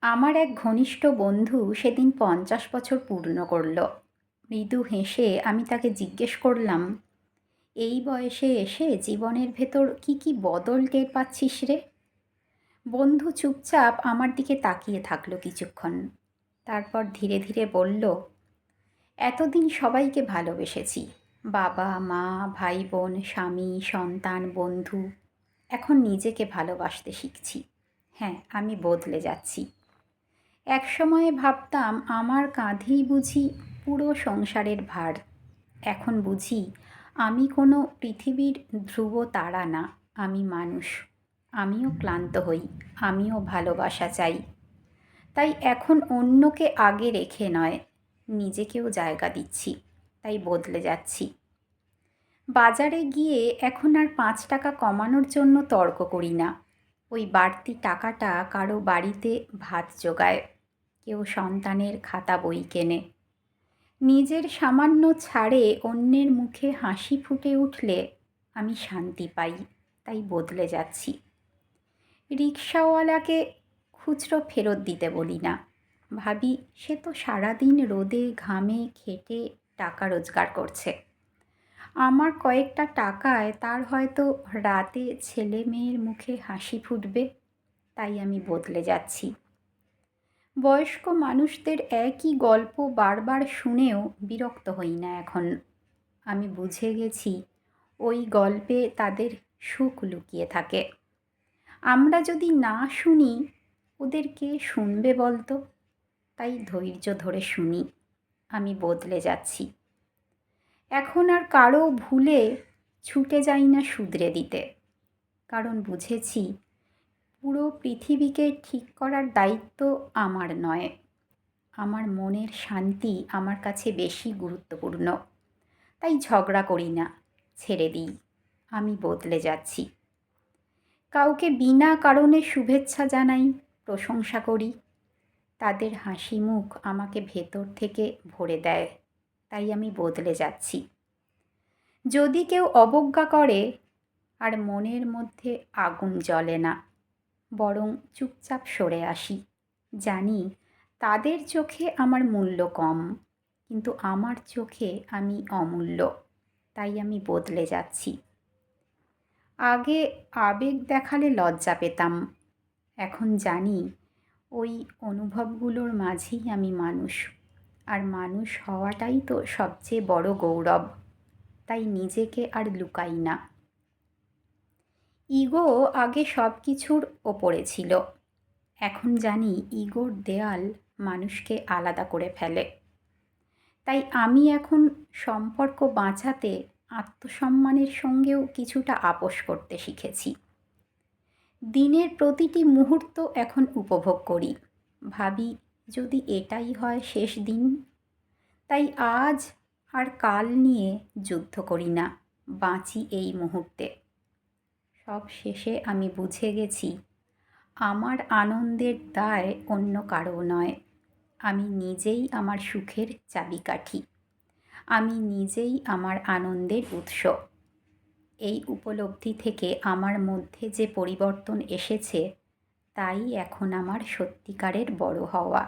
আমার এক ঘনিষ্ঠ বন্ধু সেদিন 50 বছর পূর্ণ করল। মৃদু হেসে আমি তাকে জিজ্ঞেস করলাম, এই বয়সে এসে জীবনের ভেতর কি কি বদল টের পাচ্ছিস রে? বন্ধু চুপচাপ আমার দিকে তাকিয়ে থাকলো কিছুক্ষণ। তারপর ধীরে ধীরে বলল, এতদিন সবাইকে ভালোবেসেছি, বাবা মা, ভাই বোন, স্বামী, সন্তান, বন্ধু। এখন নিজেকে ভালোবাসতে শিখছি। হ্যাঁ, আমি বদলে যাচ্ছি। একসময়ে ভাবতাম আমার কাঁধেই বুঝি পুরো সংসারের ভার। এখন বুঝি আমি কোনো পৃথিবীর ধ্রুব তারা না, আমি মানুষ। আমিও ক্লান্ত হই, আমিও ভালোবাসা চাই। তাই এখন অন্যকে আগে রেখে নয়, নিজেকেও জায়গা দিচ্ছি। তাই বদলে যাচ্ছি। বাজারে গিয়ে এখন আর 5 টাকা কমানোর জন্য তর্ক করি না। ওই বাড়তি টাকাটা কারো বাড়িতে ভাত জোগায়, কেউ সন্তানের খাতা বই কেনে। নিজের সামান্য ছাড়ে অন্যের মুখে হাসি ফুটে উঠলে আমি শান্তি পাই। তাই বদলে যাচ্ছি। রিকশাওয়ালাকে খুচরো ফেরত দিতে বলি না। ভাবি, সে তো সারাদিন রোদে ঘামে খেটে টাকা রোজগার করছে। আমার কয়েকটা টাকায় তার হয়তো রাতে ছেলে মেয়ের মুখে হাসি ফুটবে। তাই আমি বদলে যাচ্ছি। বয়স্ক মানুষদের একই গল্প বারবার শুনেও বিরক্ত হই না এখন। আমি বুঝে গেছি ওই গল্পে তাদের সুখ লুকিয়ে থাকে। আমরা যদি না শুনি, ওদের কে শুনবে বলতো? তাই ধৈর্য ধরে শুনি। আমি বদলে যাচ্ছি। এখন আর কারো ভুলে ছুটে যাই না শুধরে দিতে। কারণ বুঝেছি পুরো পৃথিবীকে ঠিক করার দায়িত্ব আমার নয়। আমার মনের শান্তি আমার কাছে বেশি গুরুত্বপূর্ণ। তাই ঝগড়া করি না, ছেড়ে দিই। আমি বদলে যাচ্ছি। কাউকে বিনা কারণে শুভেচ্ছা জানাই, প্রশংসা করি। তাদের হাসি মুখ আমাকে ভেতর থেকে ভরে দেয়। তাই আমি বদলে যাচ্ছি। যদি কেউ অবজ্ঞা করে, আর মনের মধ্যে আগুন জ্বলে না, বরং চুপচাপ সরে আসি। জানি তাদের চোখে আমার মূল্য কম, কিন্তু আমার চোখে আমি অমূল্য। তাই আমি বদলে যাচ্ছি। আগে আবেগ দেখালে লজ্জা পেতাম। এখন জানি ওই অনুভবগুলোর মাঝেই আমি মানুষ। আর মানুষ হওয়াটাই তো সবচেয়ে বড় গৌরব। তাই নিজেকে আর লুকাই না। ইগো আগে সব কিছুর ওপরে ছিল। এখন জানি ইগোর দেয়াল মানুষকে আলাদা করে ফেলে। তাই আমি এখন সম্পর্ক বাঁচাতে আত্মসম্মানের সঙ্গেও কিছুটা আপোস করতে শিখেছি। দিনের প্রতিটি মুহূর্ত এখন উপভোগ করি। ভাবি, যদি এটাই হয় শেষ দিন? তাই আজ আর কাল নিয়ে যুদ্ধ করি না, বাঁচি এই মুহূর্তে। সব শেষে আমি বুঝে গেছি আমার আনন্দের দায় অন্য কারও নয়। আমি নিজেই আমার সুখের চাবিকাঠি। আমি নিজেই আমার আনন্দের উৎস। এই উপলব্ধি থেকে আমার মধ্যে যে পরিবর্তন এসেছে, তাই এখন আমার সত্যিকারের বড় হওয়া।